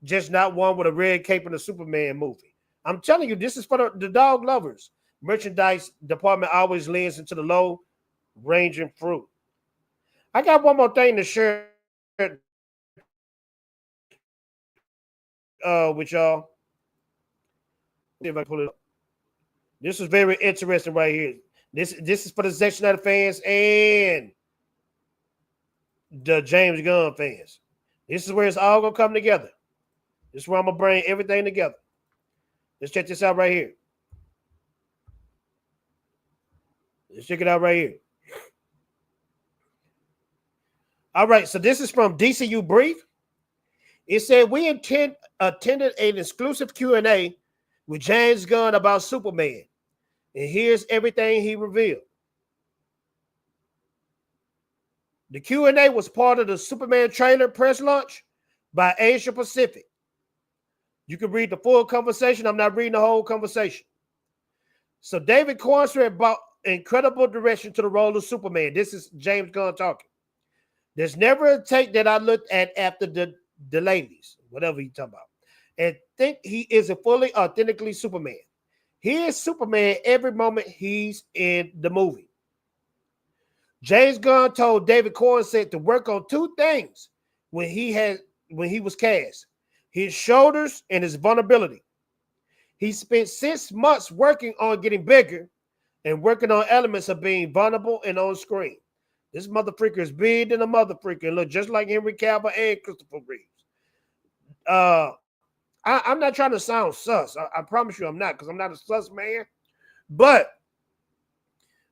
just not one with a red cape in a Superman movie. I'm telling you, this is for the dog lovers. Merchandise department always leans into the low-ranging fruit. I got one more thing to share with y'all. See if I pull it up. This is very interesting right here. This is for the Zack Snyder fans and the James Gunn fans. This is where it's all gonna come together. This is where I'm gonna bring everything together. Let's check this out right here. Let's check it out right here. All right, so this is from DCU Brief. It said, we attended an exclusive Q&A with James Gunn about Superman. And here's everything he revealed. The Q&A was part of the Superman trailer press launch by Asia Pacific. You can read the full conversation. I'm not reading the whole conversation. So David Corenswet brought incredible direction to the role of Superman. This is James Gunn talking. There's never a take that I looked at after the ladies, whatever he's talking about, and think he is a fully authentically Superman. He is Superman every moment he's in the movie. James Gunn told David Corenswet to work on two things when he was cast: his shoulders and his vulnerability. He spent 6 months working on getting bigger and working on elements of being vulnerable and on screen. This mother freaker is big than a mother freaker and look just like Henry Cavill and Christopher Reeves. I'm not trying to sound sus. I promise you I'm not, because I'm not a sus man. But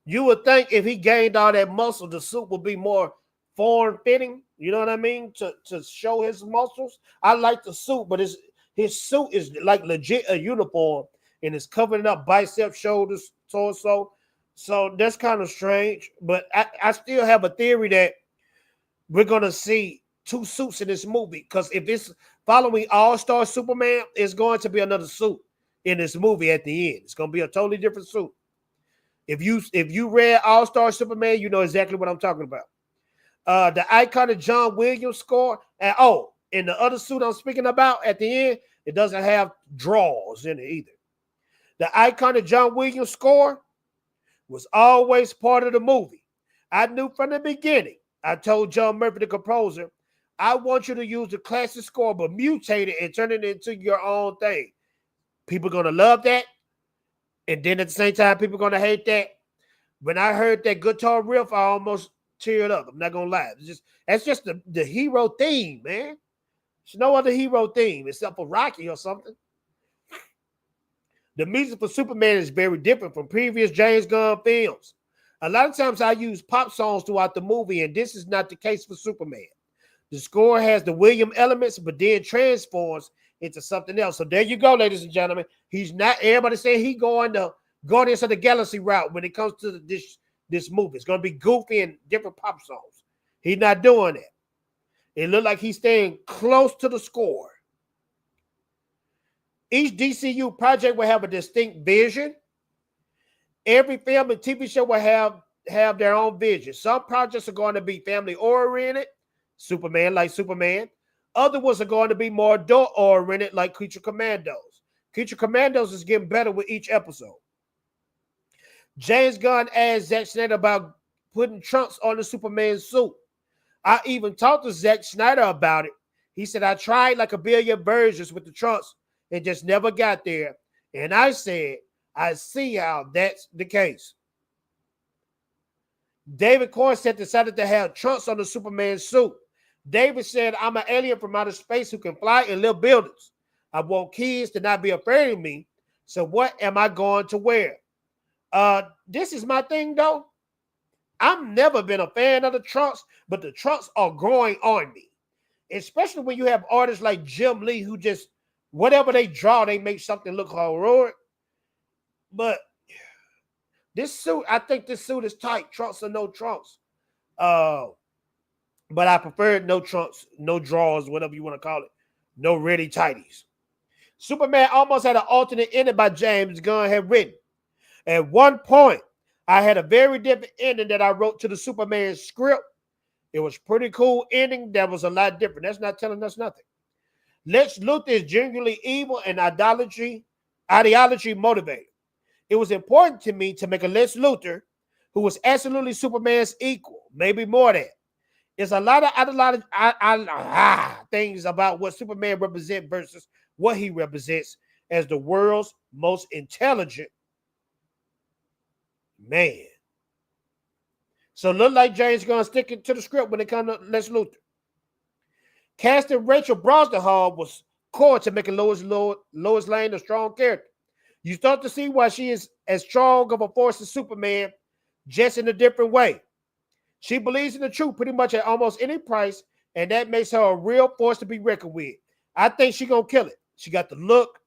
you would think if he gained all that muscle, the suit would be more form-fitting. You know what I mean? To show his muscles. I like the suit, but his suit is like legit a uniform, and it's covering up biceps, shoulders, torso. So that's kind of strange. But I still have a theory that we're going to see 2 suits in this movie, because if it's following All-Star Superman, it's going to be another suit in this movie at the end. It's going to be a totally different suit. If you read All-Star Superman, you know exactly what I'm talking about. The iconic John Williams score, and in the other suit I'm speaking about at the end, it doesn't have drawers in it either. The iconic John Williams score was always part of the movie. I knew from the beginning. I told John Murphy, the composer, I want you to use the classic score, but mutate it and turn it into your own thing. People are going to love that. And then at the same time, people are going to hate that. When I heard that guitar riff, I almost teared up. I'm not going to lie. That's just the hero theme, man. There's no other hero theme except for Rocky or something. The music for Superman is very different from previous James Gunn films. A lot of times I use pop songs throughout the movie, and this is not the case for Superman. The score has the William elements, but then transforms into something else. So there you go, ladies and gentlemen. He's not, everybody saying he going the Guardians of the Galaxy route when it comes to this movie. It's going to be goofy and different pop songs. He's not doing that. It looked like he's staying close to the score. Each DCU project will have a distinct vision. Every film and TV show will have their own vision. Some projects are going to be family-oriented, Superman like Superman. Other ones are going to be more adult-oriented like Creature Commandos. Creature Commandos is getting better with each episode. James Gunn asked Zack Snyder about putting trunks on the Superman suit. I even talked to Zack Snyder about it. He said, I tried like a billion versions with the trunks and just never got there. And I said, I see how that's the case. David Corenswet decided to have trunks on the Superman suit. David said, I'm an alien from outer space who can fly and live buildings. I want kids to not be afraid of me. So what am I going to wear? This is my thing, though. I've never been a fan of the trunks, but the trunks are growing on me. Especially when you have artists like Jim Lee who just, whatever they draw, they make something look heroic. But this suit, I think this suit is tight. Trunks or no trunks. But I prefer no trunks, no drawers, whatever you want to call it. No ready tighties. Superman almost had an alternate ending by James Gunn had written. At one point, I had a very different ending that I wrote to the Superman script. It was pretty cool ending that was a lot different. That's not telling us nothing. Lex Luthor is genuinely evil and ideology motivated. It was important to me to make a Lex Luthor who was absolutely Superman's equal, maybe more than. There's a lot of things about what Superman represents versus what he represents as the world's most intelligent man. So look like James Gunn sticking to the script when it comes to Lex Luthor. Casting Rachel Brosnahan was core to making Lois Lane a strong character. You start to see why she is as strong of a force as Superman, just in a different way. She believes in the truth pretty much at almost any price, and that makes her a real force to be reckoned with. I think she's going to kill it. She got the look.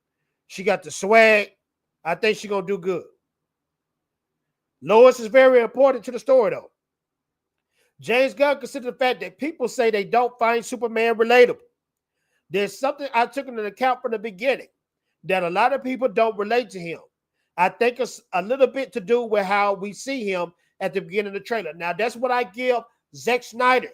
She got the swag. I think she's going to do good. Lois is very important to the story, though. James Gunn considered the fact that people say they don't find Superman relatable. There's something I took into account from the beginning, that a lot of people don't relate to him. I think it's a little bit to do with how we see him at the beginning of the trailer. Now, that's what I give Zack Snyder.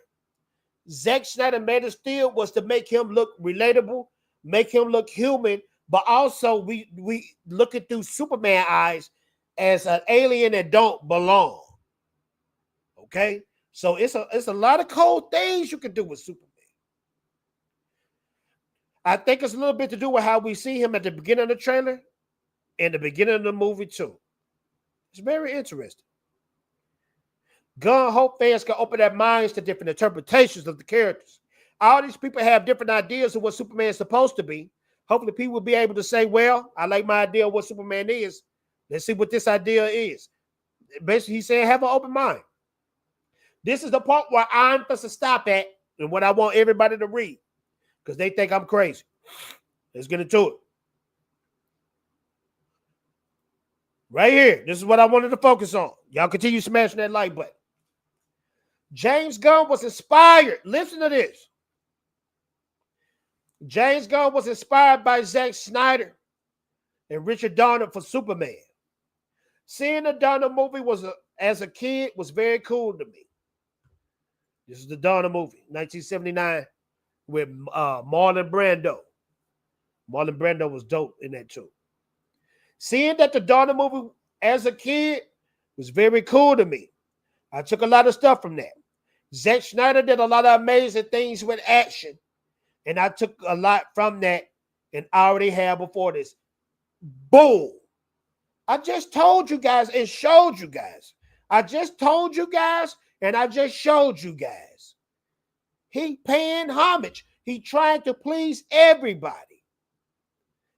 Zack Snyder made a steal was to make him look relatable, make him look human, but also we looking through Superman eyes as an alien that don't belong. Okay? So it's a lot of cold things you can do with Superman. I think it's a little bit to do with how we see him at the beginning of the trailer and the beginning of the movie too. It's very interesting. Gunn hope fans can open their minds to different interpretations of the characters. All these people have different ideas of what Superman is supposed to be. Hopefully people will be able to say, well, I like my idea of what Superman is. Let's see what this idea is. Basically, he's saying have an open mind. This is the part where I'm supposed to stop at and what I want everybody to read because they think I'm crazy. Let's get into it. Right here. This is what I wanted to focus on. Y'all continue smashing that like button. James Gunn was inspired. Listen to this. James Gunn was inspired by Zack Snyder and Richard Donner for Superman. Seeing the Donner movie as a kid was very cool to me. This is the Donner movie, 1979, with Marlon Brando. Marlon Brando was dope in that too. Seeing that the Donner movie as a kid was very cool to me. I took a lot of stuff from that. Zack Snyder did a lot of amazing things with action, and I took a lot from that and I already had before this. Boom. I just told you guys and showed you guys. I just told you guys and I just showed you guys. He paying homage. He trying to please everybody.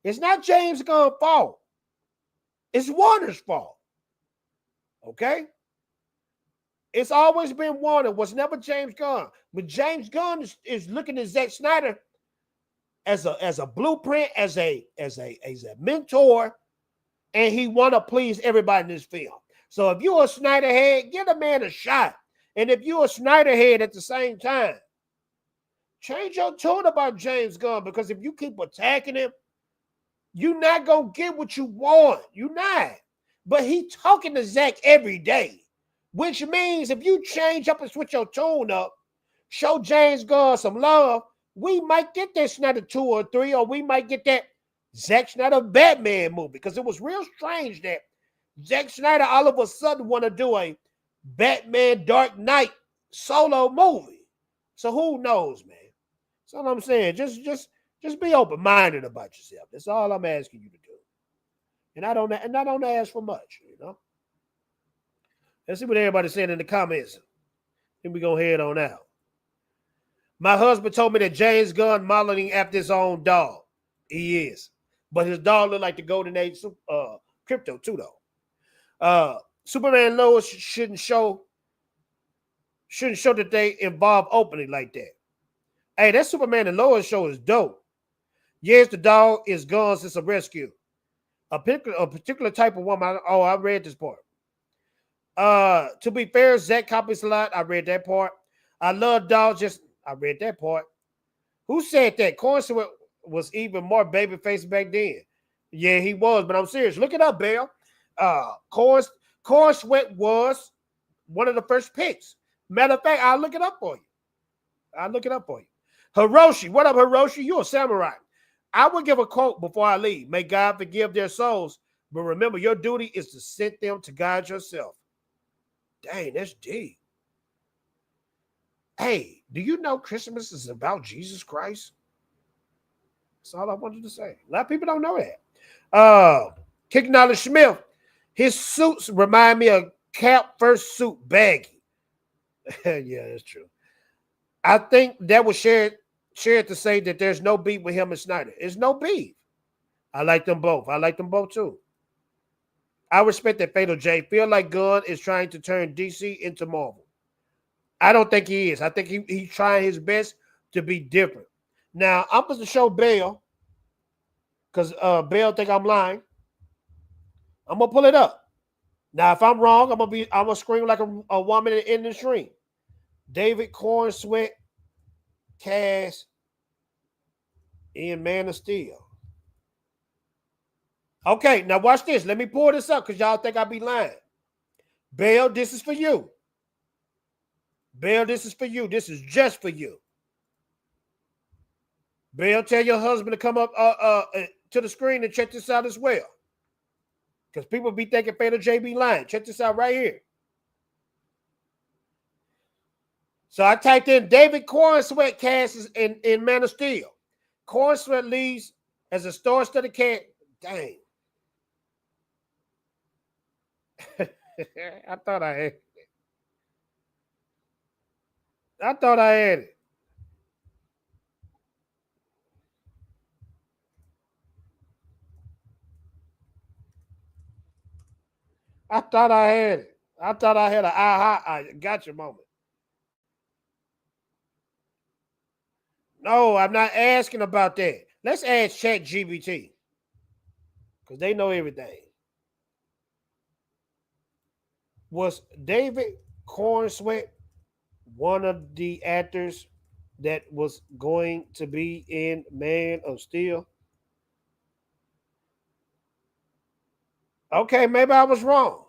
It's not James Gunn's fault. It's Warner's fault. Okay? It's always been Warner. It was never James Gunn. But James Gunn is looking at Zack Snyder as a blueprint, as a mentor, and he want to please everybody in this film. So if you're a Snyder head, give the man a shot. And if you're a Snyder head at the same time, change your tune about James Gunn, because if you keep attacking him, you're not going to get what you want. You're not. But he talking to Zack every day, which means if you change up and switch your tune up, show James Gunn some love, we might get that Snyder 2 or 3, or we might get that Zack Snyder Batman movie, because it was real strange that Zack Snyder all of a sudden want to do a Batman Dark Knight solo movie. So who knows, man? That's all I'm saying. Just be open-minded about yourself. That's all I'm asking you to do. And I don't ask for much, you know. Let's see what everybody's saying in the comments. Then we gonna head on out. My husband told me that James Gunn modeling after his own dog. He is. But his dog look like the Golden Age crypto too, though. Superman and Lois shouldn't show that they involve openly like that. Hey, that Superman and Lois show is dope. Yes, the dog is Gunn's. It's a rescue. A particular type of woman. I read this part. To be fair, Zack copies a lot. I read that part. I love dogs. I read that part. Who said that? Corenswet was even more babyface back then. Yeah, he was, but I'm serious. Look it up, Bill. Corenswet was one of the first picks. Matter of fact, I'll look it up for you. Hiroshi, what up, Hiroshi? You a samurai. I would give a quote before I leave. May God forgive their souls, but remember, your duty is to send them to God yourself. Dang, that's deep. Hey, do you know Christmas is about Jesus Christ? That's all I wanted to say. A lot of people don't know that. Kicking out of Smith, his suits remind me of Cap first suit baggy. Yeah, that's true. I think that was shared to say that there's no beef with him and Snyder. There's no beef. I like them both. Too. I respect that Fatal J. Feel like Gunn is trying to turn DC into Marvel. I don't think he is. I think he's trying his best to be different. Now, I'm supposed to show Bale, because Bale think I'm lying. I'm going to pull it up. Now, if I'm wrong, I'm gonna scream like a woman in the stream. David Corenswet cast in Man of Steel. Okay, now watch this. Let me pull this up because y'all think I be lying. Bale, this is for you. Bale, this is for you. This is just for you. Bale, tell your husband to come up to the screen and check this out as well. Because people be thinking Fatal J be lying. Check this out right here. So I typed in David Corenswet cast in Man of Steel. Corenswet leads as a star-studded cat. Dang. I thought I had it. I thought I had it. I thought I had it. I thought I had an aha gotcha moment. No, I'm not asking about that. Let's ask ChatGPT, because they know everything. Was David Corenswet one of the actors that was going to be in Man of Steel? Okay, maybe I was wrong.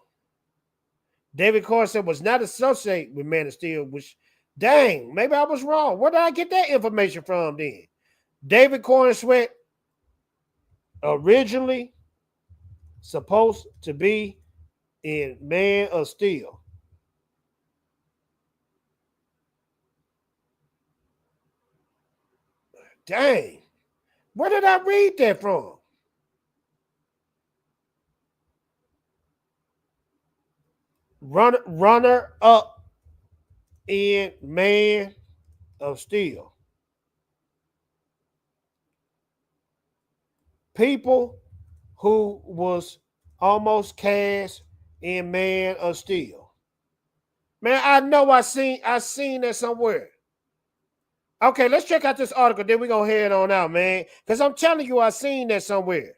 David Corenswet was not associated with Man of Steel, which, dang, maybe I was wrong. Where did I get that information from then? David Corenswet originally supposed to be in Man of Steel. Dang. Where did I read that from? Runner up in Man of Steel. People who was almost cast in Man of Steel. Man, I know I seen that somewhere. Okay, let's check out this article. Then we're going to head on out, man. Because I'm telling you, I seen that somewhere.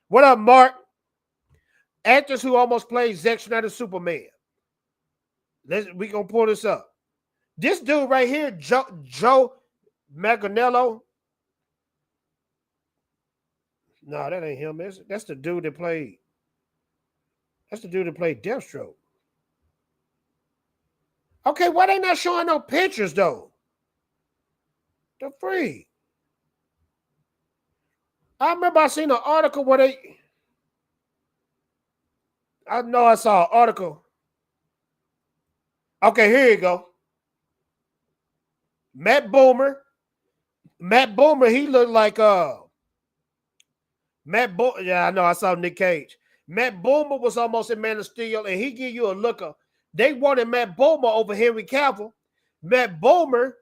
What up, Mark? Actors who almost played Zack Snyder Superman. We going to pull this up. This dude right here, Joe Manganiello. No, that ain't him. That's the dude that played. That's the dude that played Deathstroke. Okay, why they not showing no pictures though? The free. I remember I seen an article where I know I saw an article. Okay, here you go. Matt Boomer, he looked like yeah, I know I saw Nick Cage. Matt Boomer was almost in Man of Steel, and he give you a looker. They wanted Matt Boomer over Henry Cavill. Matt Boomer,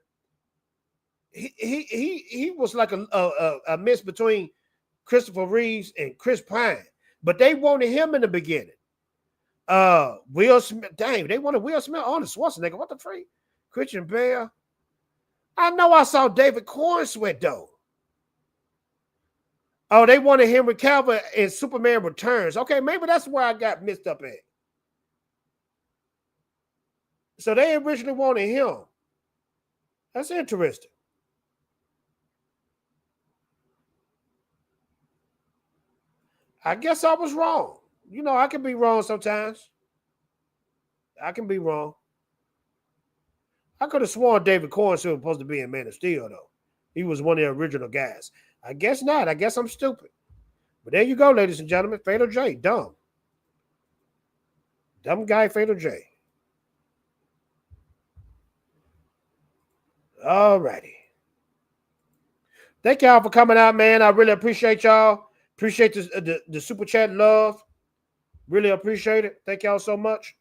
he was like a mix between Christopher Reeves and Chris Pine, but they wanted him in the beginning. Will Smith, dang, they wanted Will Smith on the Schwarzenegger. What the freak? Christian Bale. I know I saw David Corenswet though. Oh, they wanted Henry Cavill in Superman Returns. Okay, maybe that's where I got mixed up at. So they originally wanted him. That's interesting. I guess I was wrong. You know, I can be wrong sometimes. I can be wrong. I could have sworn David Corenswet was supposed to be in Man of Steel, though. He was one of the original guys. I guess not. I guess I'm stupid. But there you go, ladies and gentlemen. Fatal J, dumb. Dumb guy, Fatal J. All righty. Thank y'all for coming out, man. I really appreciate y'all. Appreciate the super chat love. Really appreciate it. Thank y'all so much.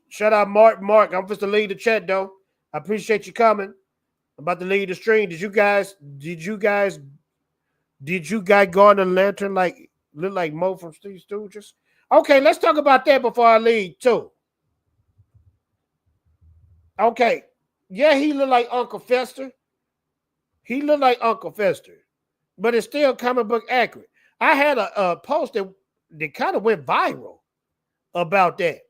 Shout out Mark. I'm supposed to lead the chat, though. I appreciate you coming. I'm about to lead the stream. Did you guys go on the lantern look like Mo from Steve Stooges? Okay, let's talk about that before I leave too. Okay. Yeah, he looked like Uncle Fester. But it's still comic book accurate. I had a post that kind of went viral about that.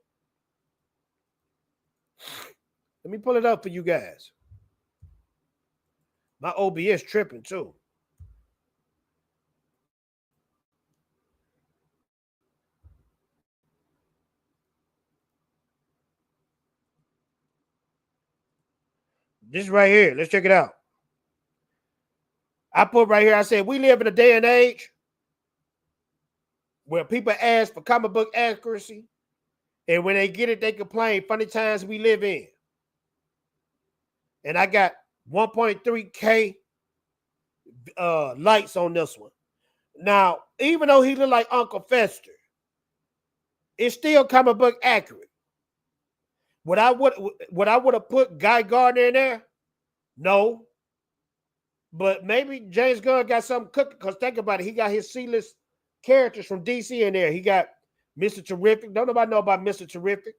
Let me pull it up for you guys. My OBS tripping too. This right here. Let's check it out. I put right here, I said, we live in a day and age where people ask for comic book accuracy, and when they get it, they complain. Funny times we live in. And I got 1.3K likes on this one. Now, even though he looked like Uncle Fester, it's still comic book accurate. Would I would have put Guy Gardner in there? No. But maybe James Gunn got something cooking, because think about it. He got his C-list characters from DC in there. He got Mr. Terrific. Don't nobody know about Mr. Terrific.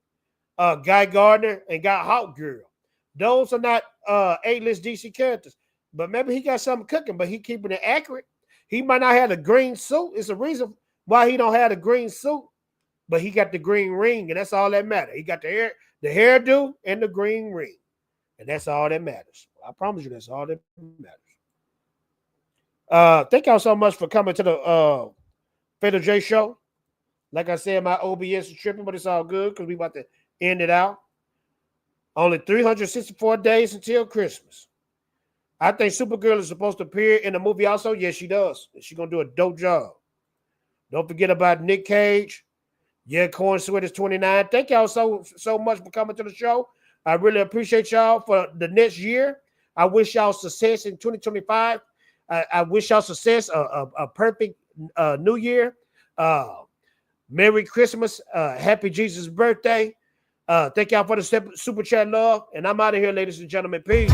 Guy Gardner and got Hawk Girl. Those are not A-list DC characters. But maybe he got something cooking, but he keeping it accurate. He might not have a green suit. It's a reason why he don't have a green suit, but he got the green ring, and that's all that matters. He got the hairdo and the green ring, and that's all that matters. I promise you, that's all that matters. Thank y'all so much for coming to the Fatal J show. Like I said, my OBS is tripping, but it's all good because we about to end it out. Only 364 days until Christmas. I think Supergirl is supposed to appear in the movie also. Yes, she does. She's going to do a dope job. Don't forget about Nick Cage. Yeah, Corenswet is 29. Thank y'all so much for coming to the show. I really appreciate y'all for the next year. I wish y'all success in 2025. I wish y'all success, a perfect new year. Merry Christmas. Happy Jesus' birthday. Thank y'all for the super chat love. And I'm out of here, ladies and gentlemen. Peace.